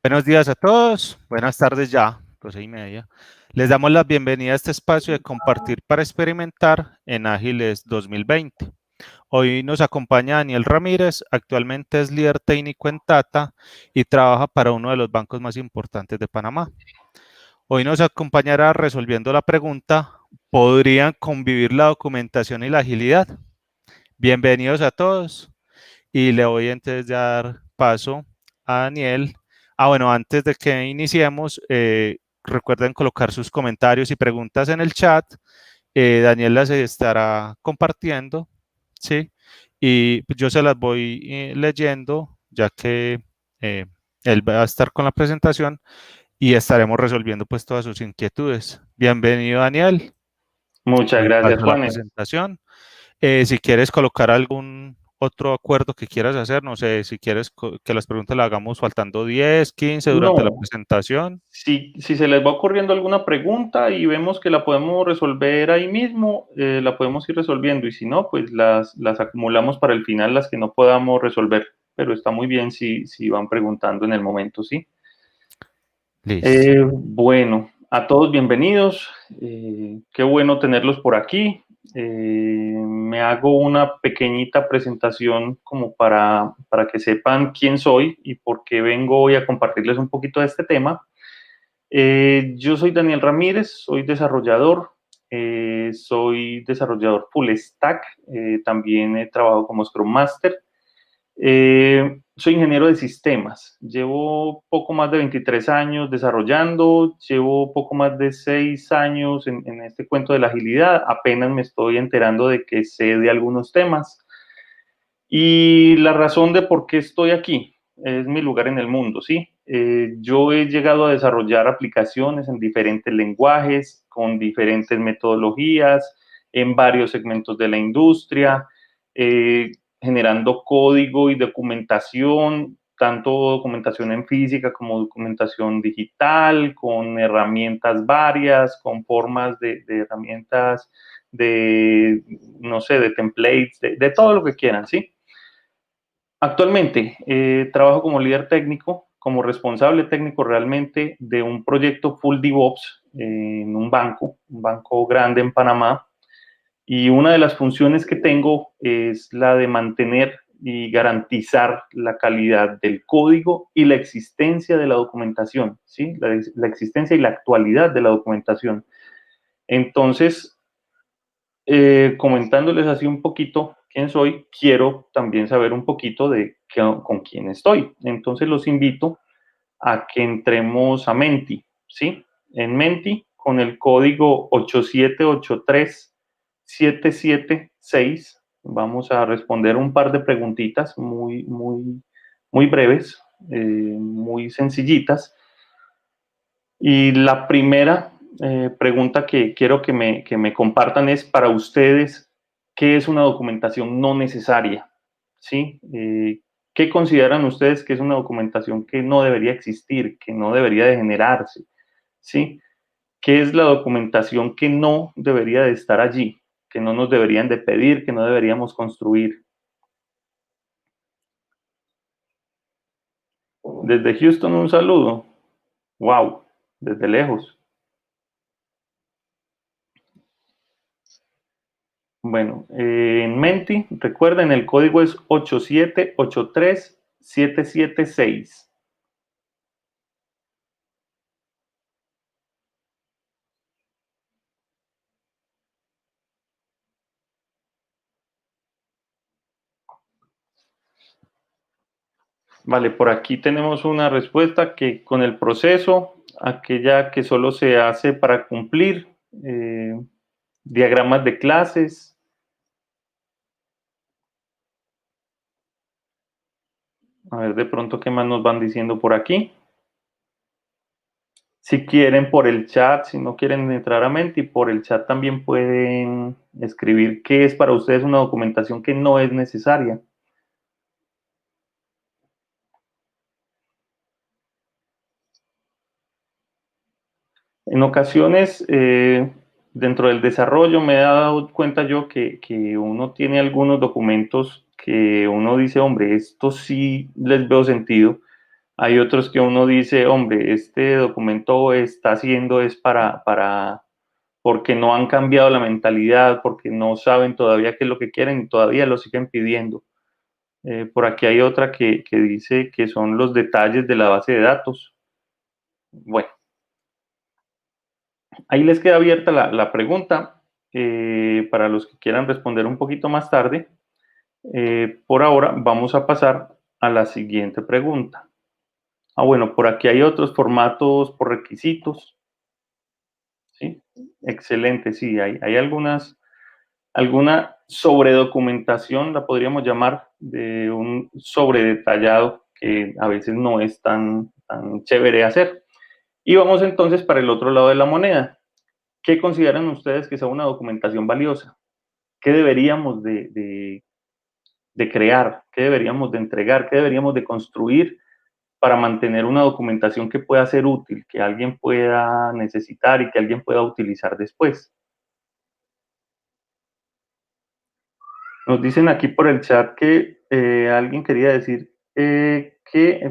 Buenos días a todos, buenas tardes ya, 12:30. Les damos la bienvenida a este espacio de compartir para experimentar en Ágiles 2020. Hoy nos acompaña Daniel Ramírez, actualmente es líder técnico en Tata y trabaja para uno de los bancos más importantes de Panamá. Hoy nos acompañará resolviendo la pregunta, ¿podrían convivir la documentación y la agilidad? Bienvenidos a todos. Y le voy entonces a dar paso a Daniel. Bueno, antes de que iniciemos, recuerden colocar sus comentarios y preguntas en el chat. Daniel las estará compartiendo, ¿sí? Y yo se las voy leyendo, ya que eh, él va a estar con la presentación y estaremos resolviendo pues todas sus inquietudes. Bienvenido, Daniel. Muchas Doy gracias, paso a la Juanes. presentación. Si quieres colocar algún otro acuerdo que quieras hacer, no sé, si quieres que las preguntas las hagamos faltando 10, 15 durante la No, presentación. si se les va ocurriendo alguna pregunta y vemos que la podemos resolver ahí mismo, la podemos ir resolviendo. Y si no, pues las acumulamos para el final, las que no podamos resolver. Pero está muy bien si van preguntando en el momento, ¿sí? Listo. Bueno, a todos bienvenidos. Qué bueno tenerlos por aquí. Me hago una pequeñita presentación como para que sepan quién soy y por qué vengo hoy a compartirles un poquito de este tema. Yo soy Daniel Ramírez, soy desarrollador full stack, también he trabajado como Scrum Master. Soy ingeniero de sistemas, llevo poco más de 23 años desarrollando, llevo poco más de 6 años en este cuento de la agilidad, apenas me estoy enterando de que sé de algunos temas. Y la razón de por qué estoy aquí es mi lugar en el mundo, ¿sí? Yo he llegado a desarrollar aplicaciones en diferentes lenguajes, con diferentes metodologías, en varios segmentos de la industria, generando código y documentación, tanto documentación en física como documentación digital, con herramientas varias, con formas de herramientas de, no sé, de templates, de todo lo que quieran, ¿sí? Actualmente trabajo como líder técnico, como responsable técnico realmente de un proyecto full DevOps en un banco grande en Panamá. Y una de las funciones que tengo es la de mantener y garantizar la calidad del código y la existencia de la documentación, ¿sí? La existencia y la actualidad de la documentación. Entonces, comentándoles así un poquito quién soy, quiero también saber un poquito de con quién estoy. Entonces los invito a que entremos a Menti, ¿sí? En Menti, con el código 8783776, vamos a responder un par de preguntitas muy breves, muy sencillitas. Y la primera pregunta que quiero que me compartan es para ustedes, ¿qué es una documentación no necesaria? ¿Sí? ¿Qué consideran ustedes que es una documentación que no debería existir, que no debería de generarse? ¿Sí? ¿Qué es la documentación que no debería de estar allí, que no nos deberían de pedir, que no deberíamos construir? Desde Houston un saludo. Wow, desde lejos. Bueno, en Menti, recuerden, el código es 8783776. Vale, por aquí tenemos una respuesta que con el proceso, aquella que solo se hace para cumplir, diagramas de clases. A ver de pronto qué más nos van diciendo por aquí. Si quieren por el chat, si no quieren entrar a Menti, por el chat también pueden escribir qué es para ustedes una documentación que no es necesaria. En ocasiones, dentro del desarrollo, me he dado cuenta yo que uno tiene algunos documentos que uno dice, hombre, esto sí les veo sentido. Hay otros que uno dice, hombre, este documento está haciendo es porque no han cambiado la mentalidad, porque no saben todavía qué es lo que quieren y todavía lo siguen pidiendo. Por aquí hay otra que dice que son los detalles de la base de datos. Bueno, ahí les queda abierta la pregunta para los que quieran responder un poquito más tarde. Por ahora vamos a pasar a la siguiente pregunta. Bueno, por aquí hay otros formatos por requisitos. ¿Sí? Excelente, sí, hay alguna sobredocumentación, la podríamos llamar, de un sobredetallado que a veces no es tan chévere hacer. Y vamos entonces para el otro lado de la moneda. ¿Qué consideran ustedes que sea una documentación valiosa? ¿Qué deberíamos de crear? ¿Qué deberíamos de entregar? ¿Qué deberíamos de construir para mantener una documentación que pueda ser útil, que alguien pueda necesitar y que alguien pueda utilizar después? Nos dicen aquí por el chat que alguien quería decir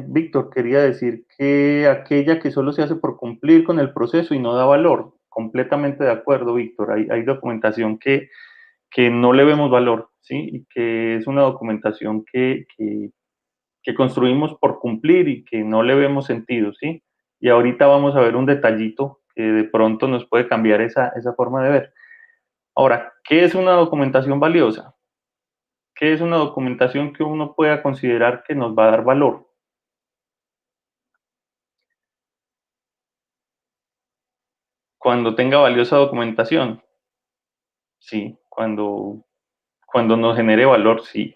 Víctor quería decir que aquella que solo se hace por cumplir con el proceso y no da valor. Completamente de acuerdo, Víctor. Hay documentación que no le vemos valor, ¿sí? Y que es una documentación que construimos por cumplir y que no le vemos sentido, ¿sí? Y ahorita vamos a ver un detallito que de pronto nos puede cambiar esa forma de ver. Ahora, ¿qué es una documentación valiosa? ¿Qué es una documentación que uno pueda considerar que nos va a dar valor? Cuando tenga valiosa documentación, sí. Cuando nos genere valor, sí.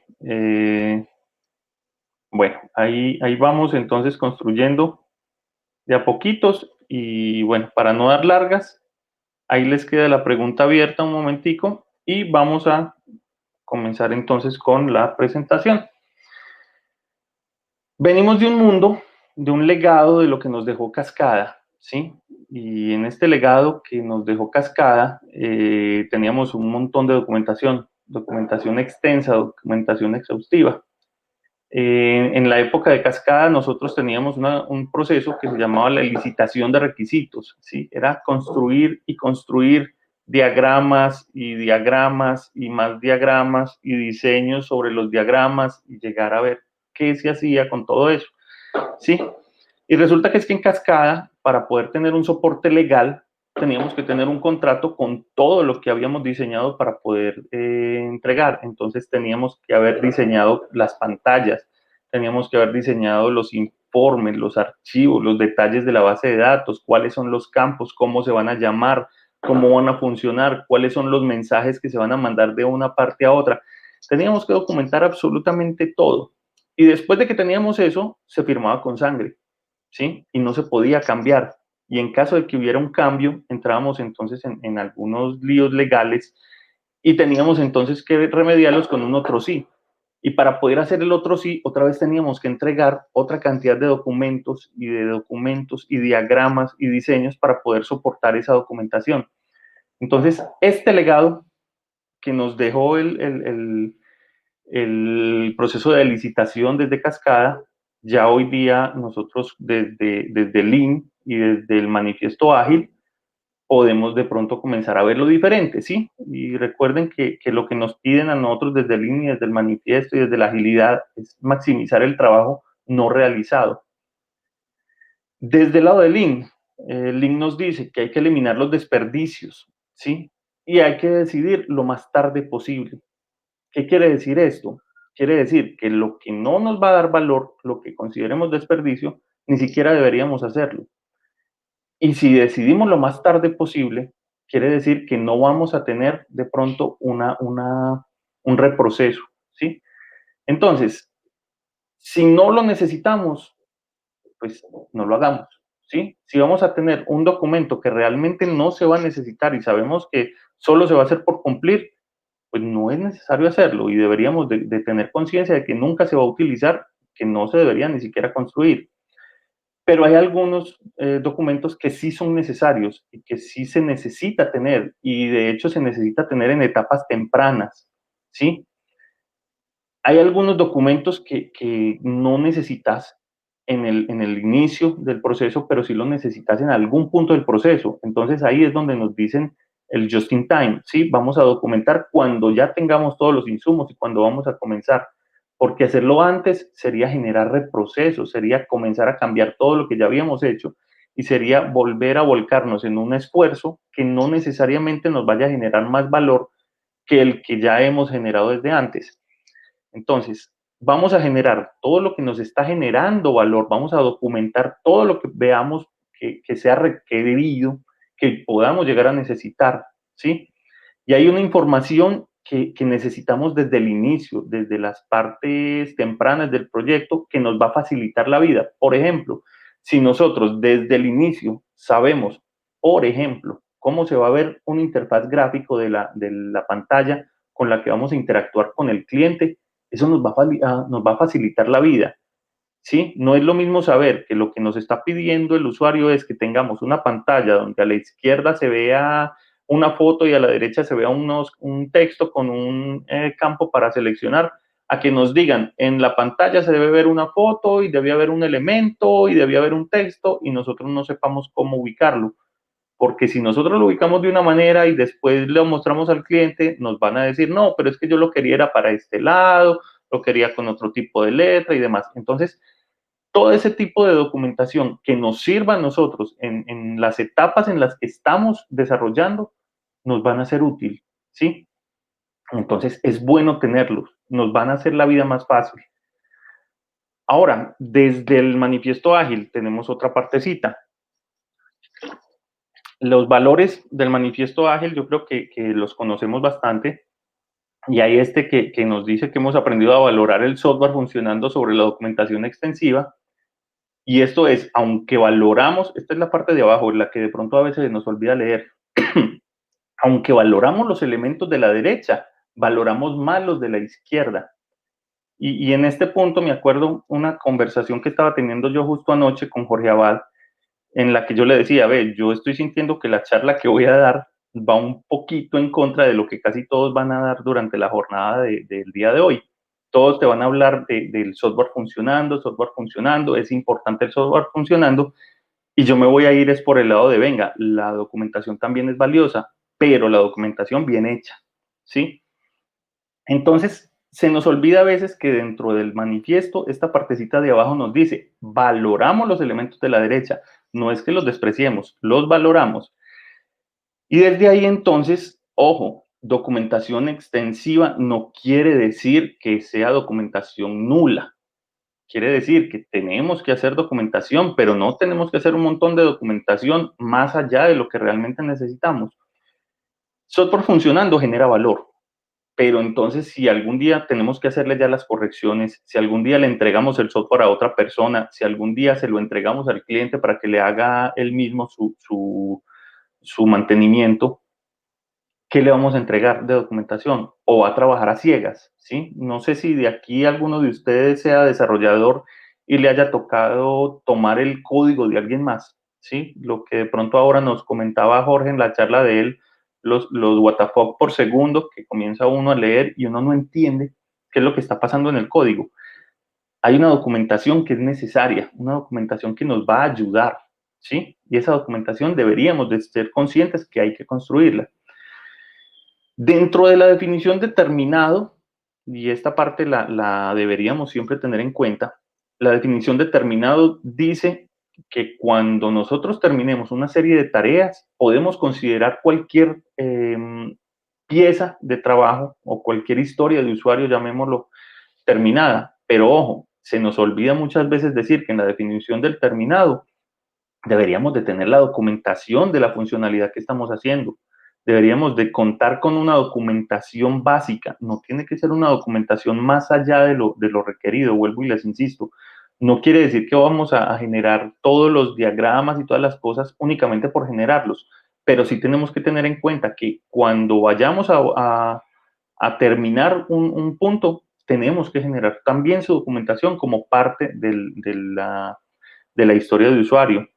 Bueno, ahí vamos entonces construyendo de a poquitos y bueno, para no dar largas, ahí les queda la pregunta abierta un momentico y vamos a comenzar entonces con la presentación. Venimos de un mundo, de un legado de lo que nos dejó Cascada, ¿sí? Y en este legado que nos dejó Cascada teníamos un montón de documentación extensa, documentación exhaustiva. En la época de Cascada nosotros teníamos un proceso que se llamaba la licitación de requisitos, ¿sí? Era construir y construir diagramas y diagramas y más diagramas y diseños sobre los diagramas y llegar a ver qué se hacía con todo eso, ¿sí? Y resulta que es que en Cascada, para poder tener un soporte legal, teníamos que tener un contrato con todo lo que habíamos diseñado para poder entregar. Entonces teníamos que haber diseñado las pantallas, teníamos que haber diseñado los informes, los archivos, los detalles de la base de datos, cuáles son los campos, cómo se van a llamar, cómo van a funcionar, cuáles son los mensajes que se van a mandar de una parte a otra. Teníamos que documentar absolutamente todo. Y después de que teníamos eso, se firmaba con sangre. ¿Sí? Y no se podía cambiar. Y en caso de que hubiera un cambio, entrábamos entonces en algunos líos legales y teníamos entonces que remediarlos con un otro sí. Y para poder hacer el otro sí, otra vez teníamos que entregar otra cantidad de documentos y diagramas y diseños para poder soportar esa documentación. Entonces, este legado que nos dejó el proceso de licitación desde Cascada, ya hoy día nosotros desde Lean y desde el manifiesto ágil podemos de pronto comenzar a verlo diferente, ¿sí? Y recuerden que lo que nos piden a nosotros desde Lean y desde el manifiesto y desde la agilidad es maximizar el trabajo no realizado. Desde el lado de Lean, Lean nos dice que hay que eliminar los desperdicios, ¿sí? Y hay que decidir lo más tarde posible. ¿Qué quiere decir esto? Quiere decir que lo que no nos va a dar valor, lo que consideremos desperdicio, ni siquiera deberíamos hacerlo. Y si decidimos lo más tarde posible, quiere decir que no vamos a tener de pronto un reproceso, ¿sí? Entonces, si no lo necesitamos, pues no lo hagamos, ¿sí? Si vamos a tener un documento que realmente no se va a necesitar y sabemos que solo se va a hacer por cumplir, pues no es necesario hacerlo y deberíamos de tener conciencia de que nunca se va a utilizar, que no se debería ni siquiera construir. Pero hay algunos documentos que sí son necesarios y que sí se necesita tener y de hecho se necesita tener en etapas tempranas, ¿sí? Hay algunos documentos que no necesitas en el inicio del proceso, pero sí lo necesitas en algún punto del proceso. Entonces ahí es donde nos dicen el just in time, ¿sí? Vamos a documentar cuando ya tengamos todos los insumos y cuando vamos a comenzar, porque hacerlo antes sería generar reprocesos, sería comenzar a cambiar todo lo que ya habíamos hecho y sería volver a volcarnos en un esfuerzo que no necesariamente nos vaya a generar más valor que el que ya hemos generado desde antes. Entonces, vamos a generar todo lo que nos está generando valor, vamos a documentar todo lo que veamos que sea requerido, que podamos llegar a necesitar, ¿sí? Y hay una información que necesitamos desde el inicio, desde las partes tempranas del proyecto, que nos va a facilitar la vida. Por ejemplo, si nosotros desde el inicio sabemos, por ejemplo, cómo se va a ver una interfaz gráfico de la pantalla con la que vamos a interactuar con el cliente, eso nos va a facilitar la vida. ¿Sí? No es lo mismo saber que lo que nos está pidiendo el usuario es que tengamos una pantalla donde a la izquierda se vea una foto y a la derecha se vea un texto con un campo para seleccionar, a que nos digan en la pantalla se debe ver una foto y debe haber un elemento y debe haber un texto y nosotros no sepamos cómo ubicarlo. Porque si nosotros lo ubicamos de una manera y después lo mostramos al cliente, nos van a decir, no, pero es que yo lo quería era para este lado, lo quería con otro tipo de letra y demás. Entonces, todo ese tipo de documentación que nos sirva a nosotros en las etapas en las que estamos desarrollando, nos van a ser útil, ¿sí? Entonces, es bueno tenerlos, nos van a hacer la vida más fácil. Ahora, desde el manifiesto ágil tenemos otra partecita. Los valores del manifiesto ágil yo creo que los conocemos bastante y hay este que nos dice que hemos aprendido a valorar el software funcionando sobre la documentación extensiva. Y esto es, aunque valoramos, esta es la parte de abajo, la que de pronto a veces nos olvida leer, aunque valoramos los elementos de la derecha, valoramos más los de la izquierda. Y en este punto me acuerdo una conversación que estaba teniendo yo justo anoche con Jorge Abad, en la que yo le decía, ve, yo estoy sintiendo que la charla que voy a dar va un poquito en contra de lo que casi todos van a dar durante la jornada del día de hoy. Todos te van a hablar del software funcionando, es importante el software funcionando, y yo me voy a ir es por el lado de, venga, la documentación también es valiosa, pero la documentación bien hecha, ¿sí? Entonces, se nos olvida a veces que dentro del manifiesto, esta partecita de abajo nos dice, valoramos los elementos de la derecha, no es que los despreciemos, los valoramos. Y desde ahí entonces, ojo, documentación extensiva no quiere decir que sea documentación nula. Quiere decir que tenemos que hacer documentación, pero no tenemos que hacer un montón de documentación más allá de lo que realmente necesitamos. Software funcionando genera valor, pero entonces si algún día tenemos que hacerle ya las correcciones, si algún día le entregamos el software a otra persona, si algún día se lo entregamos al cliente para que le haga él mismo su mantenimiento, ¿qué le vamos a entregar de documentación? ¿O va a trabajar a ciegas? ¿Sí? No sé si de aquí alguno de ustedes sea desarrollador y le haya tocado tomar el código de alguien más, ¿sí? Lo que de pronto ahora nos comentaba Jorge en la charla de él, los WTF por segundo que comienza uno a leer y uno no entiende qué es lo que está pasando en el código. Hay una documentación que es necesaria, una documentación que nos va a ayudar, ¿sí? Y esa documentación deberíamos de ser conscientes que hay que construirla. Dentro de la definición de terminado, y esta parte la deberíamos siempre tener en cuenta, la definición de terminado dice que cuando nosotros terminemos una serie de tareas, podemos considerar cualquier pieza de trabajo o cualquier historia de usuario, llamémoslo, terminada. Pero ojo, se nos olvida muchas veces decir que en la definición del terminado deberíamos de tener la documentación de la funcionalidad que estamos haciendo. Deberíamos de contar con una documentación básica. No tiene que ser una documentación más allá de lo requerido, vuelvo y les insisto. No quiere decir que vamos a generar todos los diagramas y todas las cosas únicamente por generarlos, pero sí tenemos que tener en cuenta que cuando vayamos a terminar un punto, tenemos que generar también su documentación como parte de la historia de usuario.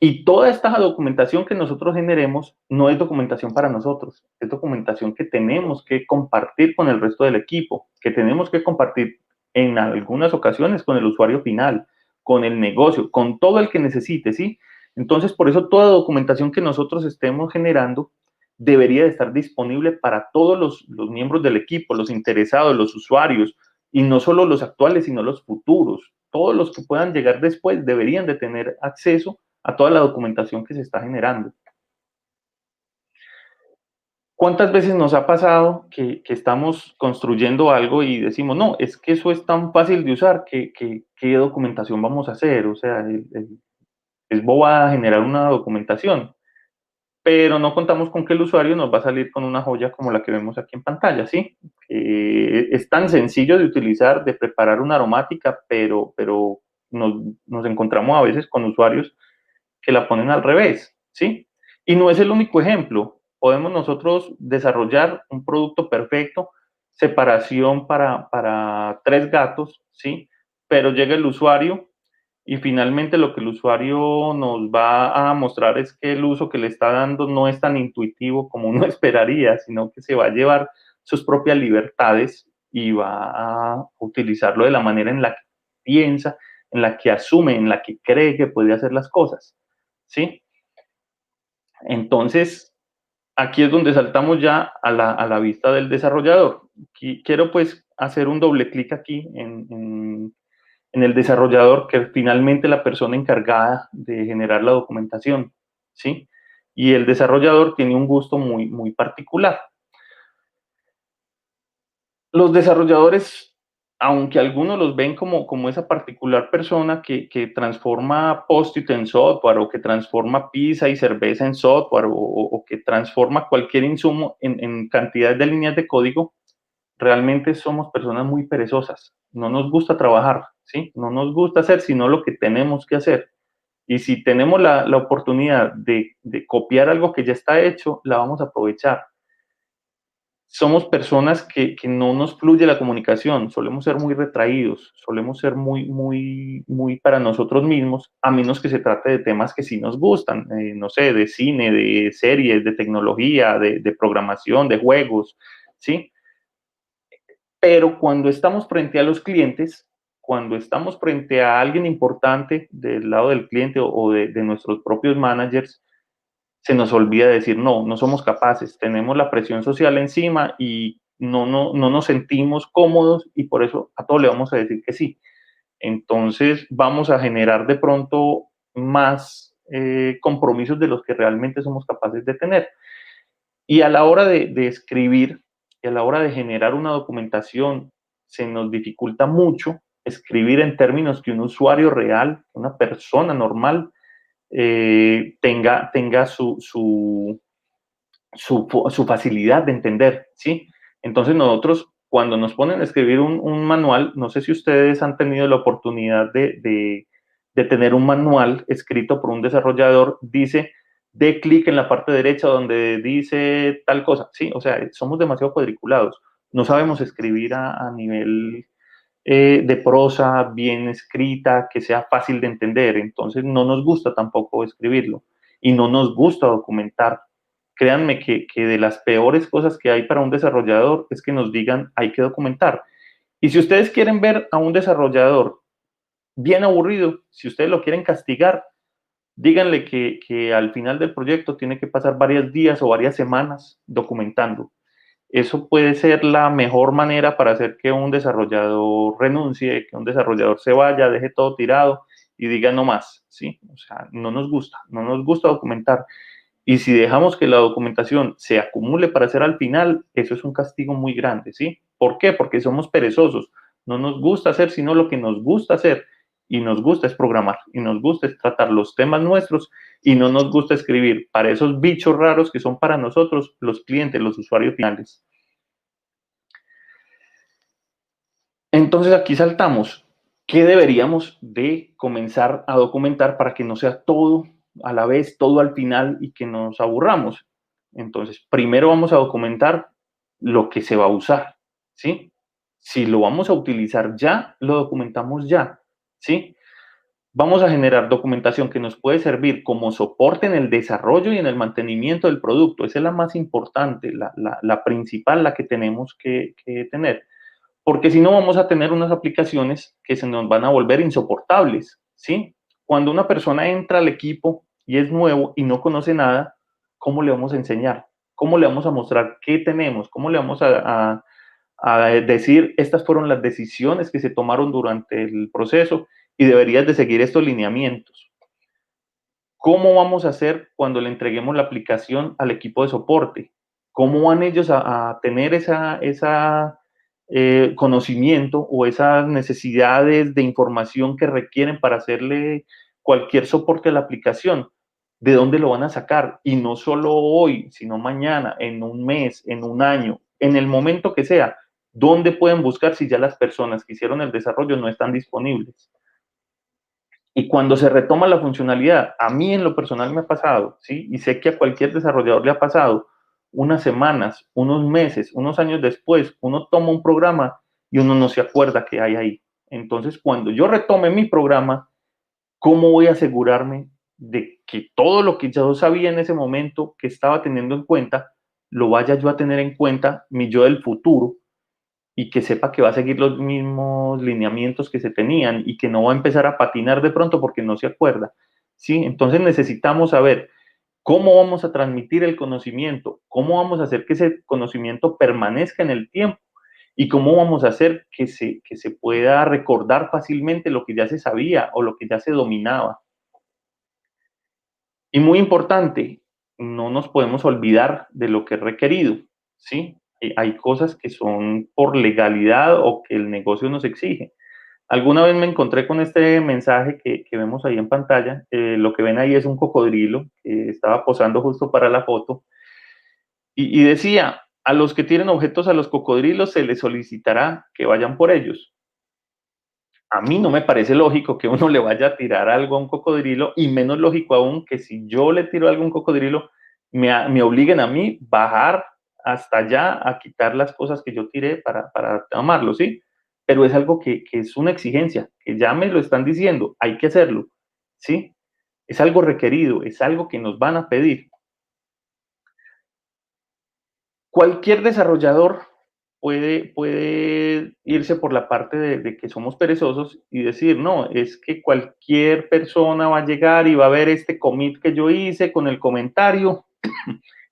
Y toda esta documentación que nosotros generemos no es documentación para nosotros, es documentación que tenemos que compartir con el resto del equipo, que tenemos que compartir en algunas ocasiones con el usuario final, con el negocio, con todo el que necesite, ¿sí? Entonces, por eso toda documentación que nosotros estemos generando debería de estar disponible para todos los miembros del equipo, los interesados, los usuarios, y no solo los actuales, sino los futuros. Todos los que puedan llegar después deberían de tener acceso a toda la documentación que se está generando. ¿Cuántas veces nos ha pasado que estamos construyendo algo y decimos, no, es que eso es tan fácil de usar, ¿qué documentación vamos a hacer? O sea, es bobada generar una documentación, pero no contamos con que el usuario nos va a salir con una joya como la que vemos aquí en pantalla, ¿sí? Es tan sencillo de utilizar, de preparar una aromática, pero nos encontramos a veces con usuarios que la ponen al revés, ¿sí? Y no es el único ejemplo. Podemos nosotros desarrollar un producto perfecto, separación para 3 gatos, ¿sí? Pero llega el usuario y finalmente lo que el usuario nos va a mostrar es que el uso que le está dando no es tan intuitivo como uno esperaría, sino que se va a llevar sus propias libertades y va a utilizarlo de la manera en la que piensa, en la que asume, en la que cree que puede hacer las cosas, ¿sí? Entonces, aquí es donde saltamos ya a la vista del desarrollador. Quiero pues hacer un doble clic aquí en el desarrollador, que es finalmente la persona encargada de generar la documentación, ¿sí? Y el desarrollador tiene un gusto muy particular. Los desarrolladores, aunque algunos los ven como esa particular persona que transforma post-it en software, o que transforma pizza y cerveza en software, o que transforma cualquier insumo en cantidad de líneas de código, realmente somos personas muy perezosas. No nos gusta trabajar, ¿sí? No nos gusta hacer sino lo que tenemos que hacer. Y si tenemos la oportunidad de copiar algo que ya está hecho, la vamos a aprovechar. Somos personas que no nos fluye la comunicación, solemos ser muy retraídos, solemos ser muy para nosotros mismos, a menos que se trate de temas que sí nos gustan, no sé, de cine, de series, de tecnología, de programación, de juegos, ¿sí? Pero cuando estamos frente a los clientes, cuando estamos frente a alguien importante del lado del cliente o de nuestros propios managers, se nos olvida decir no, no somos capaces, tenemos la presión social encima y no nos sentimos cómodos y por eso a todo le vamos a decir que sí. Entonces vamos a generar de pronto más compromisos de los que realmente somos capaces de tener. Y a la hora de escribir y a la hora de generar una documentación, se nos dificulta mucho escribir en términos que un usuario real, una persona normal, tenga su facilidad de entender, ¿sí? Entonces nosotros, cuando nos ponen a escribir un manual, no sé si ustedes han tenido la oportunidad de tener un manual escrito por un desarrollador, dice, dé clic en la parte derecha donde dice tal cosa, ¿sí? O sea, somos demasiado cuadriculados, no sabemos escribir a nivel de prosa bien escrita, que sea fácil de entender, entonces no nos gusta tampoco escribirlo y no nos gusta documentar. Créanme que de las peores cosas que hay para un desarrollador es que nos digan hay que documentar. Y si ustedes quieren ver a un desarrollador bien aburrido, si ustedes lo quieren castigar, díganle que al final del proyecto tiene que pasar varios días o varias semanas documentando. Eso puede ser la mejor manera para hacer que un desarrollador renuncie, que un desarrollador se vaya, deje todo tirado y diga no más, ¿sí? O sea, no nos gusta documentar. Y si dejamos que la documentación se acumule para hacer al final, eso es un castigo muy grande, ¿sí? ¿Por qué? Porque somos perezosos. No nos gusta hacer sino lo que nos gusta hacer. Y nos gusta es programar. Y nos gusta es tratar los temas nuestros. Y no nos gusta escribir para esos bichos raros que son para nosotros los clientes, los usuarios finales. Entonces aquí saltamos. ¿Qué deberíamos de comenzar a documentar para que no sea todo a la vez, todo al final y que nos aburramos? Entonces, primero vamos a documentar lo que se va a usar, ¿sí? Si lo vamos a utilizar ya, lo documentamos ya, ¿sí? Vamos a generar documentación que nos puede servir como soporte en el desarrollo y en el mantenimiento del producto. Esa es la más importante, la principal, la que tenemos que tener. Porque si no, vamos a tener unas aplicaciones que se nos van a volver insoportables, ¿sí? Cuando una persona entra al equipo y es nuevo y no conoce nada, ¿cómo le vamos a enseñar? ¿Cómo le vamos a mostrar qué tenemos? ¿Cómo le vamos a decir, estas fueron las decisiones que se tomaron durante el proceso y deberías de seguir estos lineamientos? ¿Cómo vamos a hacer cuando le entreguemos la aplicación al equipo de soporte? ¿Cómo van ellos a tener esa conocimiento o esas necesidades de información que requieren para hacerle cualquier soporte a la aplicación? ¿De dónde lo van a sacar? Y no solo hoy, sino mañana, en un mes, en un año, en el momento que sea. ¿Dónde pueden buscar si ya las personas que hicieron el desarrollo no están disponibles? Y cuando se retoma la funcionalidad, a mí en lo personal me ha pasado, ¿sí? Y sé que a cualquier desarrollador le ha pasado, unas semanas, unos meses, unos años después, uno toma un programa y uno no se acuerda qué hay ahí. Entonces, cuando yo retome mi programa, ¿cómo voy a asegurarme de que todo lo que yo sabía en ese momento, que estaba teniendo en cuenta, lo vaya yo a tener en cuenta mi yo del futuro y que sepa que va a seguir los mismos lineamientos que se tenían y que no va a empezar a patinar de pronto porque no se acuerda? ¿Sí? Entonces necesitamos saber cómo vamos a transmitir el conocimiento, cómo vamos a hacer que ese conocimiento permanezca en el tiempo y cómo vamos a hacer que se pueda recordar fácilmente lo que ya se sabía o lo que ya se dominaba. Y muy importante, no nos podemos olvidar de lo que es requerido, ¿sí? Hay cosas que son por legalidad o que el negocio nos exige. Alguna vez me encontré con este mensaje que vemos ahí en pantalla. Lo que ven ahí es un cocodrilo que estaba posando justo para la foto y decía, a los que tienen objetos a los cocodrilos se les solicitará que vayan por ellos. A mí no me parece lógico que uno le vaya a tirar algo a un cocodrilo y menos lógico aún que si yo le tiro algo a un cocodrilo me obliguen a mí bajar hasta allá a quitar las cosas que yo tiré para tomarlo, ¿sí? Pero es algo que es una exigencia, que ya me lo están diciendo, hay que hacerlo, ¿sí? Es algo requerido, es algo que nos van a pedir. Cualquier desarrollador puede irse por la parte de que somos perezosos y decir, no, es que cualquier persona va a llegar y va a ver este commit que yo hice con el comentario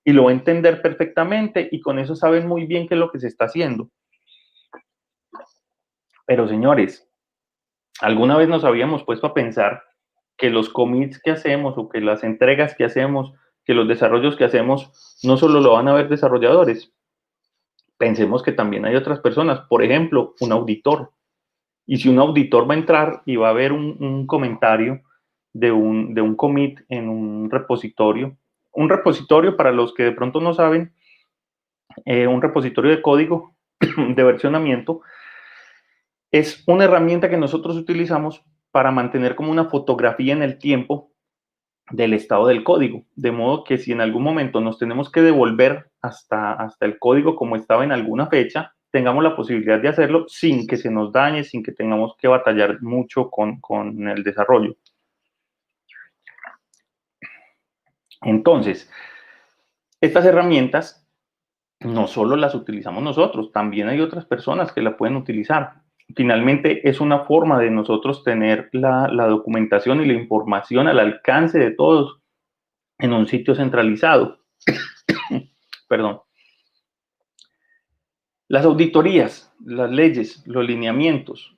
y lo va a entender perfectamente y con eso saben muy bien qué es lo que se está haciendo. Pero señores, ¿alguna vez nos habíamos puesto a pensar que los commits que hacemos o que las entregas que hacemos, que los desarrollos que hacemos, no solo lo van a ver desarrolladores? Pensemos que también hay otras personas, por ejemplo, un auditor. Y si un auditor va a entrar y va a ver un comentario de un commit en un repositorio para los que de pronto no saben, un repositorio de código de versionamiento, es una herramienta que nosotros utilizamos para mantener como una fotografía en el tiempo del estado del código, de modo que si en algún momento nos tenemos que devolver hasta el código como estaba en alguna fecha, tengamos la posibilidad de hacerlo sin que se nos dañe, sin que tengamos que batallar mucho con el desarrollo. Entonces, estas herramientas no solo las utilizamos nosotros, también hay otras personas que la pueden utilizar. Finalmente, es una forma de nosotros tener la documentación y la información al alcance de todos en un sitio centralizado. Perdón. Las auditorías, las leyes, los lineamientos,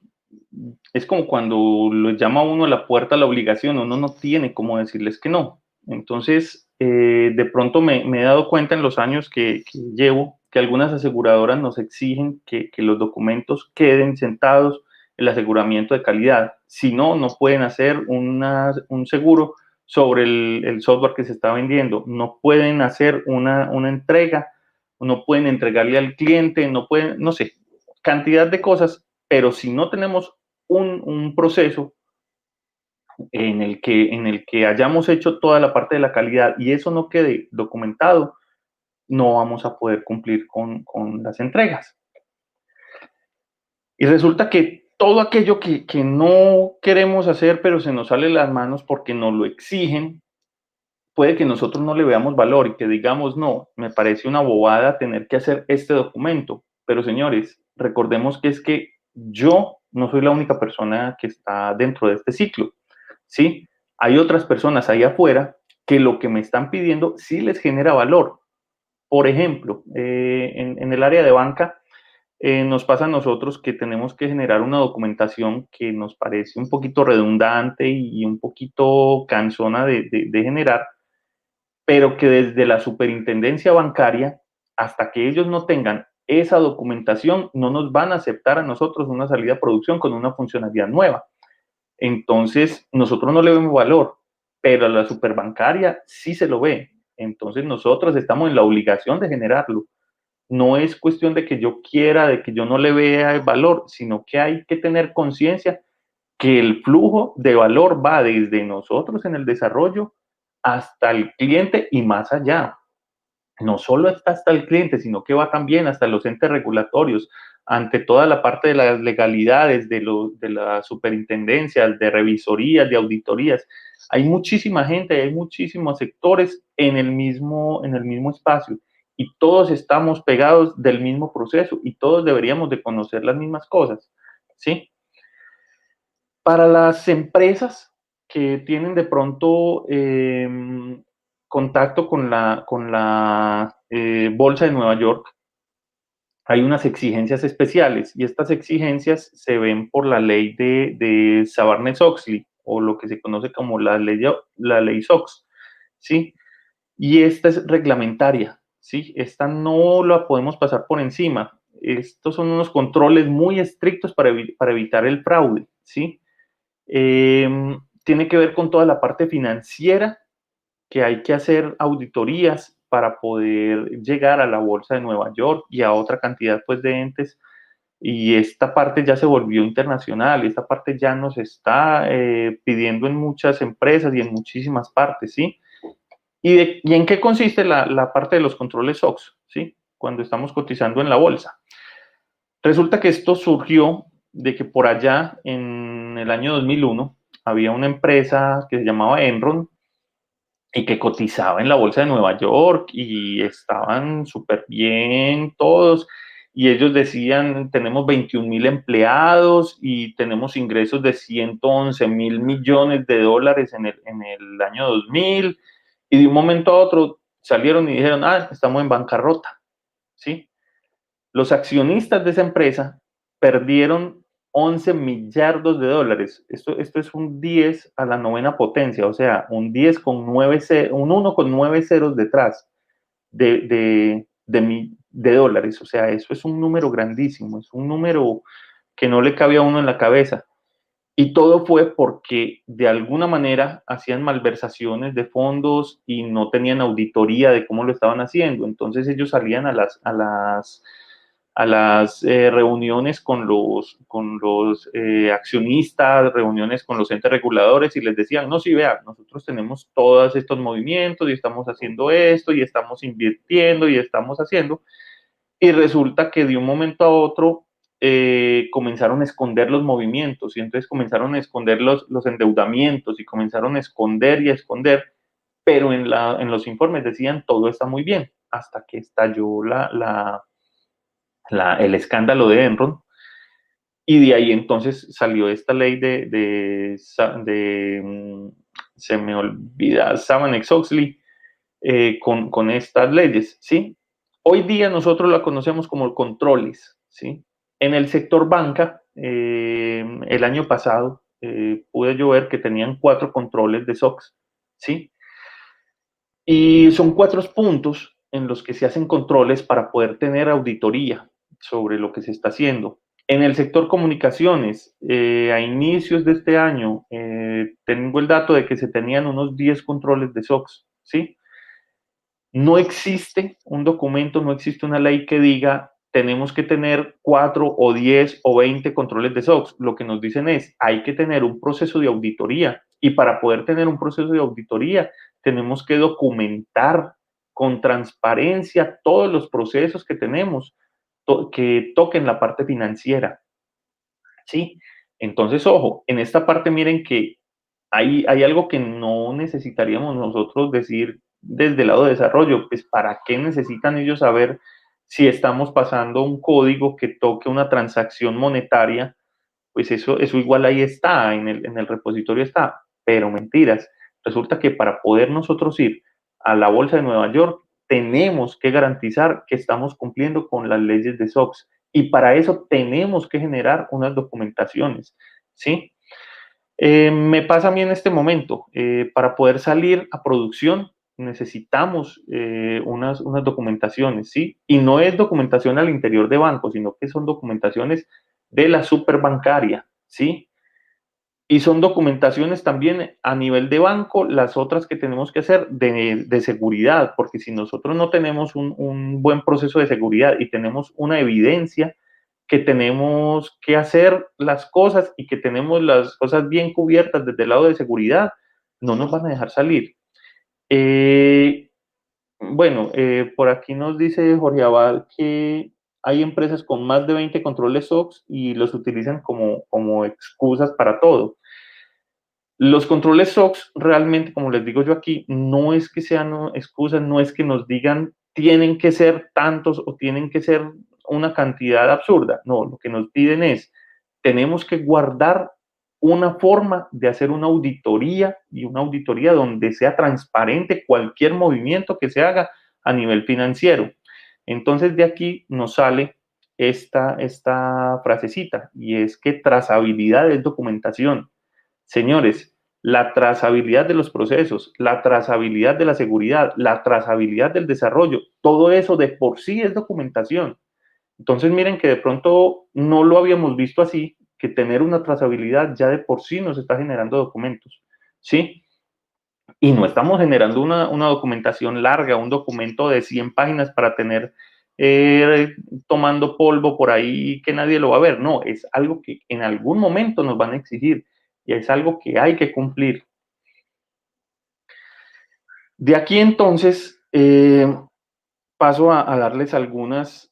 es como cuando lo llama uno a la puerta a la obligación, uno no tiene cómo decirles que no. Entonces, de pronto me he dado cuenta en los años que llevo que algunas aseguradoras nos exigen que los documentos queden sentados en el aseguramiento de calidad. Si no, no pueden hacer un seguro sobre el software que se está vendiendo, no pueden hacer una entrega, no pueden entregarle al cliente, no pueden, no sé, cantidad de cosas, pero si no tenemos un proceso en el que hayamos hecho toda la parte de la calidad y eso no quede documentado, no vamos a poder cumplir con las entregas. Y resulta que todo aquello que no queremos hacer, pero se nos sale de las manos porque nos lo exigen, puede que nosotros no le veamos valor y que digamos, no, me parece una bobada tener que hacer este documento. Pero señores, recordemos que es que yo no soy la única persona que está dentro de este ciclo. ¿sí? Hay otras personas ahí afuera que lo que me están pidiendo sí les genera valor. Por ejemplo, en el área de banca, nos pasa a nosotros que tenemos que generar una documentación que nos parece un poquito redundante y un poquito cansona de generar, pero que desde la superintendencia bancaria, hasta que ellos no tengan esa documentación, no nos van a aceptar a nosotros una salida a producción con una funcionalidad nueva. Entonces, nosotros no le vemos valor, pero a la superbancaria sí se lo ve. Entonces, nosotros estamos en la obligación de generarlo. No es cuestión de que yo quiera, de que yo no le vea el valor, sino que hay que tener conciencia que el flujo de valor va desde nosotros en el desarrollo hasta el cliente y más allá. No solo está hasta el cliente, sino que va también hasta los entes regulatorios, ante toda la parte de las legalidades, de las superintendencias, de revisorías, de auditorías. Hay muchísima gente, hay muchísimos sectores en el mismo espacio y todos estamos pegados del mismo proceso y todos deberíamos de conocer las mismas cosas, ¿sí? Para las empresas que tienen de pronto contacto con la Bolsa de Nueva York, hay unas exigencias especiales y estas exigencias se ven por la ley de Sarbanes-Oxley o lo que se conoce como la ley SOX, ¿sí? Y esta es reglamentaria, ¿sí? Esta no la podemos pasar por encima. Estos son unos controles muy estrictos para evitar el fraude, ¿sí? Tiene que ver con toda la parte financiera, que hay que hacer auditorías para poder llegar a la Bolsa de Nueva York y a otra cantidad pues, de entes. Y esta parte ya se volvió internacional, esta parte ya nos está pidiendo en muchas empresas y en muchísimas partes, ¿sí? ¿Y en qué consiste la parte de los controles SOX, ¿sí? Cuando estamos cotizando en la bolsa. Resulta que esto surgió de que por allá en el año 2001 había una empresa que se llamaba Enron y que cotizaba en la bolsa de Nueva York y estaban súper bien todos. Y ellos decían, tenemos 21.000 empleados y tenemos ingresos de 111.000 millones de dólares en el año 2000. Y de un momento a otro salieron y dijeron, estamos en bancarrota, ¿sí? Los accionistas de esa empresa perdieron 11 millardos de dólares. Esto es un 10 a la novena potencia, o sea, un 10 con 9, un 1 con 9 ceros detrás de dólares. O sea, eso es un número grandísimo, es un número que no le cabe a uno en la cabeza. Y todo fue porque de alguna manera hacían malversaciones de fondos y no tenían auditoría de cómo lo estaban haciendo. Entonces ellos salían a las reuniones con los accionistas, reuniones con los entes reguladores y les decían, no, sí, vea, nosotros tenemos todos estos movimientos y estamos haciendo esto y estamos invirtiendo y estamos haciendo. Y resulta que de un momento a otro comenzaron a esconder los movimientos y entonces comenzaron a esconder los endeudamientos y comenzaron a esconder y a esconder, pero en los informes decían todo está muy bien, hasta que estalló el escándalo de Enron y de ahí entonces salió esta ley se me olvida, Sarbanes-Oxley, con estas leyes, ¿sí? Hoy día nosotros la conocemos como controles, ¿sí? En el sector banca, el año pasado pude yo ver que tenían 4 controles de SOX, ¿sí? Y son 4 puntos en los que se hacen controles para poder tener auditoría sobre lo que se está haciendo. En el sector comunicaciones, a inicios de este año, tengo el dato de que se tenían unos 10 controles de SOX, ¿sí? No existe un documento, no existe una ley que diga tenemos que tener 4 o 10 o 20 controles de SOX. Lo que nos dicen es hay que tener un proceso de auditoría y para poder tener un proceso de auditoría tenemos que documentar con transparencia todos los procesos que tenemos que toquen la parte financiera. ¿Sí? Entonces, ojo, en esta parte miren que hay algo que no necesitaríamos nosotros decir desde el lado de desarrollo, pues ¿para qué necesitan ellos saber si estamos pasando un código que toque una transacción monetaria? Pues eso igual ahí está, en el repositorio está. pero mentiras. Resulta que para poder nosotros ir a la Bolsa de Nueva York, tenemos que garantizar que estamos cumpliendo con las leyes de SOX y para eso tenemos que generar unas documentaciones, ¿sí? Me pasa a mí en este momento, para poder salir a producción necesitamos unas documentaciones, ¿sí? Y no es documentación al interior de banco, sino que son documentaciones de la superbancaria, ¿sí? Y son documentaciones también a nivel de banco, las otras que tenemos que hacer de seguridad, porque si nosotros no tenemos un buen proceso de seguridad y tenemos una evidencia que tenemos que hacer las cosas y que tenemos las cosas bien cubiertas desde el lado de seguridad, no nos van a dejar salir. Bueno, por aquí nos dice Jorge Abad que hay empresas con más de 20 controles SOX y los utilizan como excusas para todo. Los controles SOX realmente, como les digo yo aquí, no es que sean excusas, no es que nos digan tienen que ser tantos o tienen que ser una cantidad absurda. No, lo que nos piden es, tenemos que guardar una forma de hacer una auditoría y una auditoría donde sea transparente cualquier movimiento que se haga a nivel financiero. Entonces de aquí nos sale esta frasecita y es que trazabilidad es documentación. Señores, la trazabilidad de los procesos, la trazabilidad de la seguridad, la trazabilidad del desarrollo, todo eso de por sí es documentación. Entonces miren que de pronto no lo habíamos visto así, que tener una trazabilidad ya de por sí nos está generando documentos, ¿sí? Y no estamos generando una documentación larga, un documento de 100 páginas para tener tomando polvo por ahí que nadie lo va a ver. No, es algo que en algún momento nos van a exigir y es algo que hay que cumplir. De aquí entonces paso a darles algunas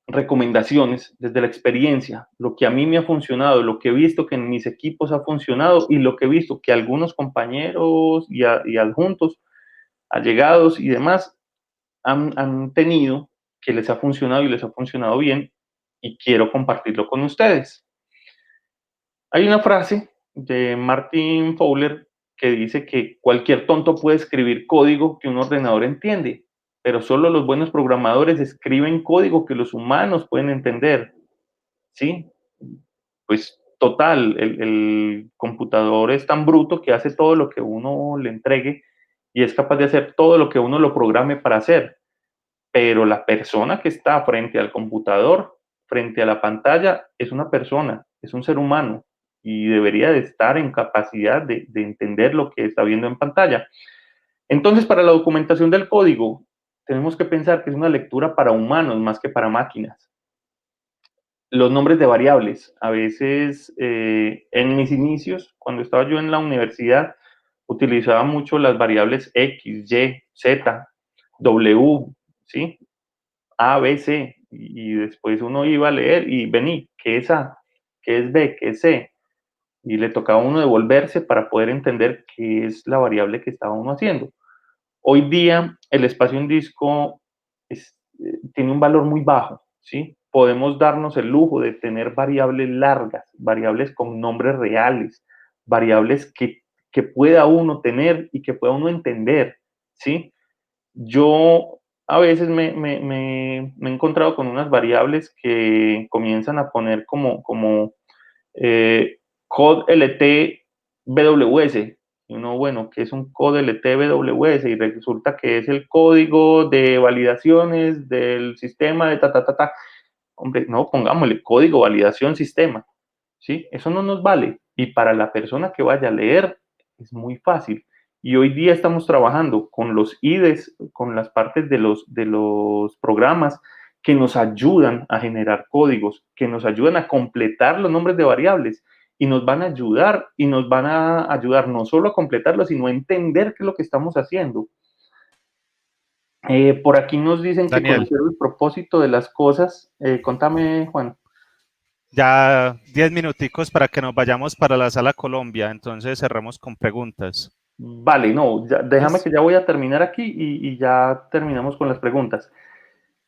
recomendaciones desde la experiencia, lo que a mí me ha funcionado, lo que he visto que en mis equipos ha funcionado y lo que he visto que algunos compañeros y adjuntos, allegados y demás han tenido que les ha funcionado y les ha funcionado bien y quiero compartirlo con ustedes. Hay una frase de Martin Fowler que dice que cualquier tonto puede escribir código que un ordenador entiende, pero solo los buenos programadores escriben código que los humanos pueden entender, ¿sí? Pues total, el computador es tan bruto que hace todo lo que uno le entregue y es capaz de hacer todo lo que uno lo programe para hacer, pero la persona que está frente al computador, frente a la pantalla, es una persona, es un ser humano y debería de estar en capacidad de entender lo que está viendo en pantalla. Entonces, para la documentación del código, tenemos que pensar que es una lectura para humanos más que para máquinas. Los nombres de variables. A veces, en mis inicios, cuando estaba yo en la universidad, utilizaba mucho las variables X, Y, Z, W, ¿sí? A, B, C, y después uno iba a leer y vení, ¿qué es A? ¿Qué es B? ¿Qué es C? Y le tocaba a uno devolverse para poder entender qué es la variable que estaba uno haciendo. Hoy día el espacio en disco tiene un valor muy bajo, ¿sí? Podemos darnos el lujo de tener variables largas, variables con nombres reales, variables que pueda uno tener y que pueda uno entender, ¿sí? Yo a veces me he encontrado con unas variables que comienzan a poner como code LT BWS. Y uno, bueno, ¿qué es un code LT BWS? Y resulta que es el código de validaciones del sistema de ta. Hombre, no, pongámosle código validación sistema. ¿Sí? Eso no nos vale. Y para la persona que vaya a leer es muy fácil. Y hoy día estamos trabajando con los IDEs, con las partes de los programas que nos ayudan a generar códigos, que nos ayudan a completar los nombres de variables y nos van a ayudar no solo a completarlo, sino a entender qué es lo que estamos haciendo. Por aquí nos dicen que Daniel, conocer el propósito de las cosas. Contame, Juan. ya 10 minuticos para que nos vayamos para la sala Colombia, entonces cerramos con preguntas. Vale, no, déjame ¿Listo? que ya voy a terminar aquí y ya terminamos con las preguntas.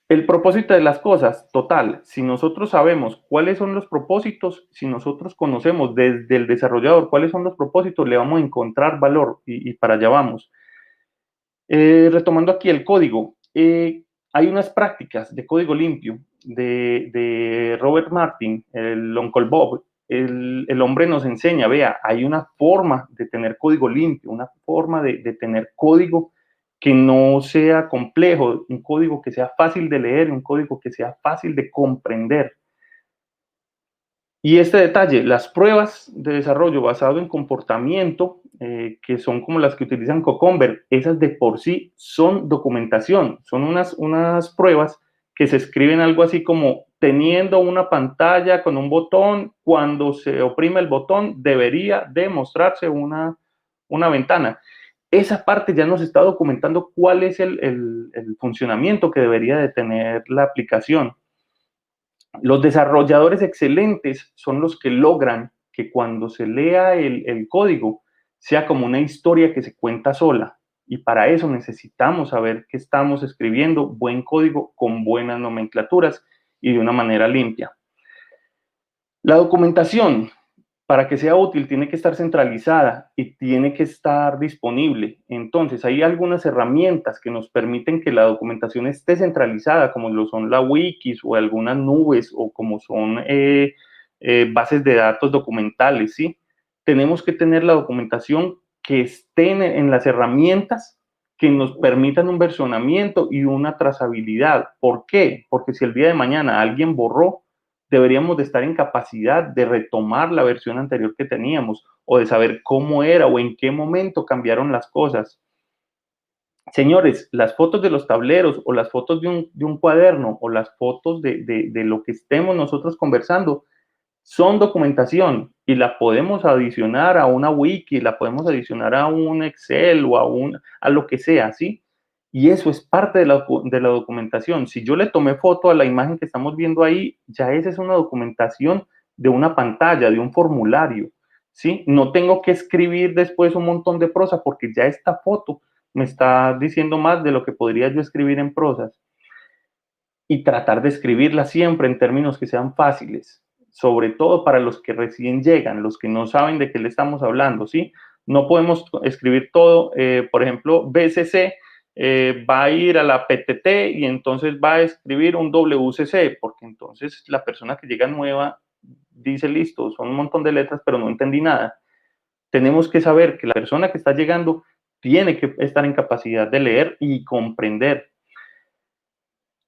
El propósito de las cosas, total, si nosotros sabemos cuáles son los propósitos, si nosotros conocemos desde el desarrollador cuáles son los propósitos, le vamos a encontrar valor y para allá vamos. Retomando aquí el código, hay unas prácticas de código limpio de Robert Martin, el Uncle Bob. El hombre nos enseña, vea, hay una forma de tener código limpio, una forma de tener código que no sea complejo, un código que sea fácil de leer, un código que sea fácil de comprender. Y este detalle, las pruebas de desarrollo basado en comportamiento, que son como las que utilizan Cucumber, esas de por sí son documentación, son unas pruebas que se escriben algo así como teniendo una pantalla con un botón, cuando se oprime el botón debería de mostrarse una ventana. Esa parte ya nos está documentando cuál es el funcionamiento que debería de tener la aplicación. Los desarrolladores excelentes son los que logran que cuando se lea el código sea como una historia que se cuenta sola. Y para eso necesitamos saber que estamos escribiendo buen código con buenas nomenclaturas y de una manera limpia. La documentación, para que sea útil, tiene que estar centralizada y tiene que estar disponible. Entonces, hay algunas herramientas que nos permiten que la documentación esté centralizada, como lo son la wikis o algunas nubes o como son bases de datos documentales, ¿sí? Tenemos que tener la documentación que esté en las herramientas que nos permitan un versionamiento y una trazabilidad. ¿Por qué? Porque si el día de mañana alguien borró, deberíamos de estar en capacidad de retomar la versión anterior que teníamos o de saber cómo era o en qué momento cambiaron las cosas. Señores, las fotos de los tableros o las fotos de un cuaderno o las fotos de lo que estemos nosotros conversando son documentación y la podemos adicionar a una wiki, la podemos adicionar a un Excel o a lo que sea, ¿sí? Y eso es parte de la documentación. Si yo le tomé foto a la imagen que estamos viendo ahí, ya esa es una documentación de una pantalla, de un formulario, ¿sí? No tengo que escribir después un montón de prosa porque ya esta foto me está diciendo más de lo que podría yo escribir en prosas. Y tratar de escribirla siempre en términos que sean fáciles, sobre todo para los que recién llegan, los que no saben de qué le estamos hablando, ¿sí? No podemos escribir todo, por ejemplo, BCC va a ir a la PTT y entonces va a escribir un WCC, porque entonces la persona que llega nueva dice, listo, son un montón de letras, pero no entendí nada. Tenemos que saber que la persona que está llegando tiene que estar en capacidad de leer y comprender.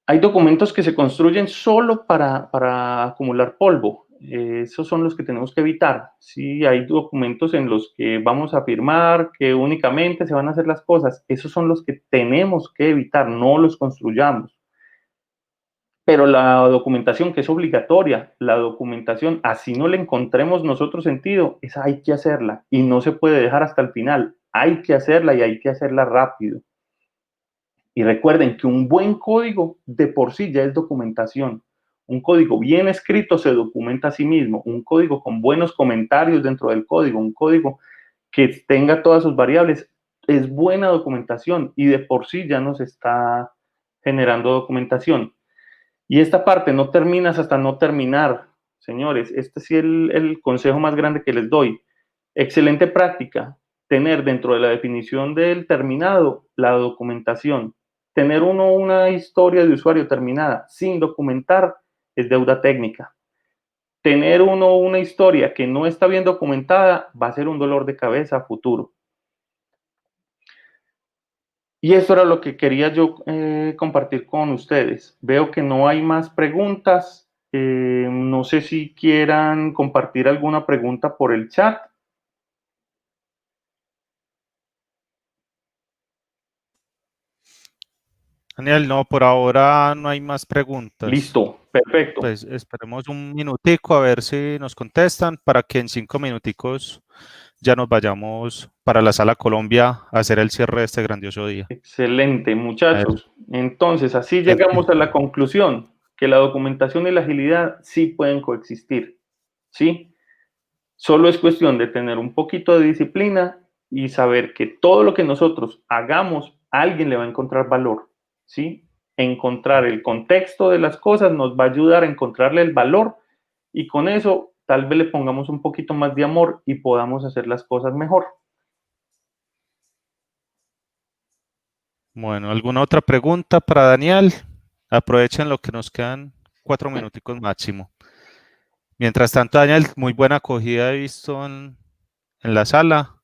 Hay documentos que se construyen solo para acumular polvo. Esos son los que tenemos que evitar. Sí, hay documentos en los que vamos a firmar que únicamente se van a hacer las cosas. Esos son los que tenemos que evitar, no los construyamos. Pero la documentación que es obligatoria, la documentación, así no le encontremos nosotros sentido, esa hay que hacerla y no se puede dejar hasta el final. Hay que hacerla y hay que hacerla rápido. Y recuerden que un buen código de por sí ya es documentación. Un código bien escrito se documenta a sí mismo. Un código con buenos comentarios dentro del código, un código que tenga todas sus variables, es buena documentación y de por sí ya nos está generando documentación. Y esta parte no terminas hasta no terminar, señores. Este sí es el consejo más grande que les doy. Excelente práctica, tener dentro de la definición del terminado la documentación. Tener uno una historia de usuario terminada sin documentar es deuda técnica. Tener uno una historia que no está bien documentada va a ser un dolor de cabeza a futuro. Y eso era lo que quería yo compartir con ustedes. Veo que no hay más preguntas. No sé si quieran compartir alguna pregunta por el chat. Daniel, no, por ahora no hay más preguntas. Listo, perfecto. Pues esperemos un minutico a ver si nos contestan para que en 5 minuticos ya nos vayamos para la Sala Colombia a hacer el cierre de este grandioso día. Excelente, A ver, muchachos. Entonces, así el- llegamos a la conclusión que la documentación y la agilidad sí pueden coexistir, ¿sí? Solo es cuestión de tener un poquito de disciplina y saber que todo lo que nosotros hagamos, alguien le va a encontrar valor, ¿sí? encontrar el contexto de las cosas, nos va a ayudar a encontrarle el valor y con eso tal vez le pongamos un poquito más de amor y podamos hacer las cosas mejor. Bueno, ¿alguna otra pregunta para Daniel? Aprovechen lo que nos quedan 4 minuticos máximo. Mientras tanto, Daniel, muy buena acogida he visto en la sala.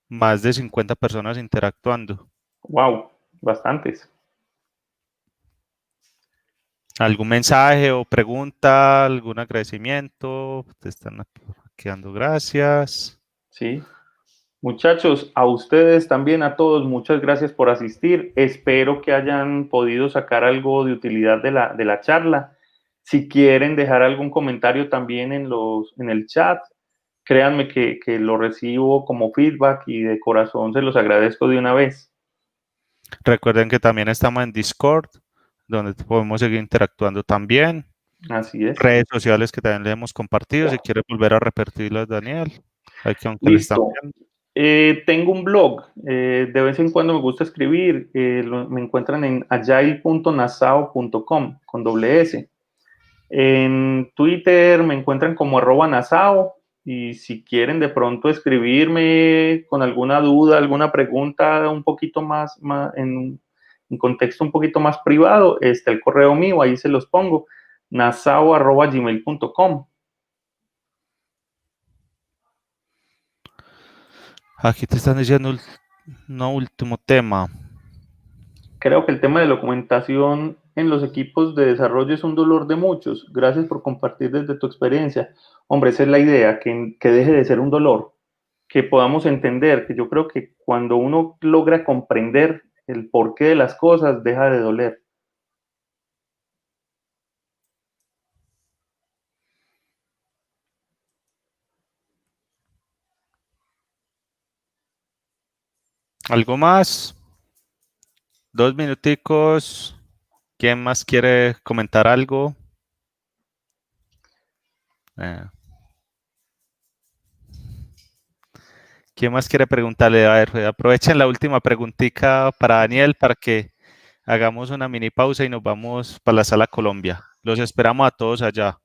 Más de 50 personas interactuando. Wow, bastantes. ¿Algún mensaje o pregunta, algún agradecimiento? Te están quedando gracias. Sí. Muchachos, a ustedes también, a todos, muchas gracias por asistir. Espero que hayan podido sacar algo de utilidad de la charla. Si quieren dejar algún comentario también en el chat, créanme que lo recibo como feedback y de corazón se los agradezco de una vez. Recuerden que también estamos en Discord, donde podemos seguir interactuando también. Así es. Redes sociales que también le hemos compartido. Si quiere volver a repetirlas, Daniel. Aquí aunque le están Listo. viendo. Tengo un blog, de vez en cuando me gusta escribir, me encuentran en agile.nasao.com con doble S. En Twitter me encuentran como @nasao y si quieren de pronto escribirme con alguna duda, alguna pregunta un poquito más en contexto un poquito más privado, está el correo mío, ahí se los pongo, nasao@gmail.com. Aquí te están diciendo un último tema. Creo que el tema de documentación en los equipos de desarrollo es un dolor de muchos. Gracias por compartir desde tu experiencia. Hombre, esa es la idea, que deje de ser un dolor, que podamos entender, que yo creo que cuando uno logra comprender el porqué de las cosas, deja de doler. ¿Algo más? 2 minuticos. ¿Quién más quiere comentar algo? ¿Quién más quiere preguntarle? A ver, aprovechen la última preguntita para Daniel para que hagamos una mini pausa y nos vamos para la sala Colombia. Los esperamos a todos allá.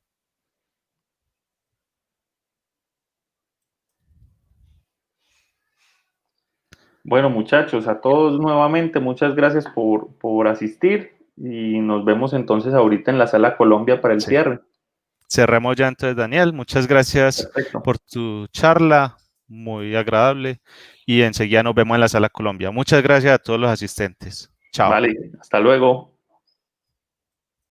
Bueno, muchachos, a todos nuevamente, muchas gracias por asistir y nos vemos entonces ahorita en la sala Colombia para el Sí. cierre. Cerremos ya entonces, Daniel. Muchas gracias Perfecto. por tu charla, muy agradable. Y enseguida nos vemos en la sala Colombia. Muchas gracias a todos los asistentes. Chao. Vale, hasta luego.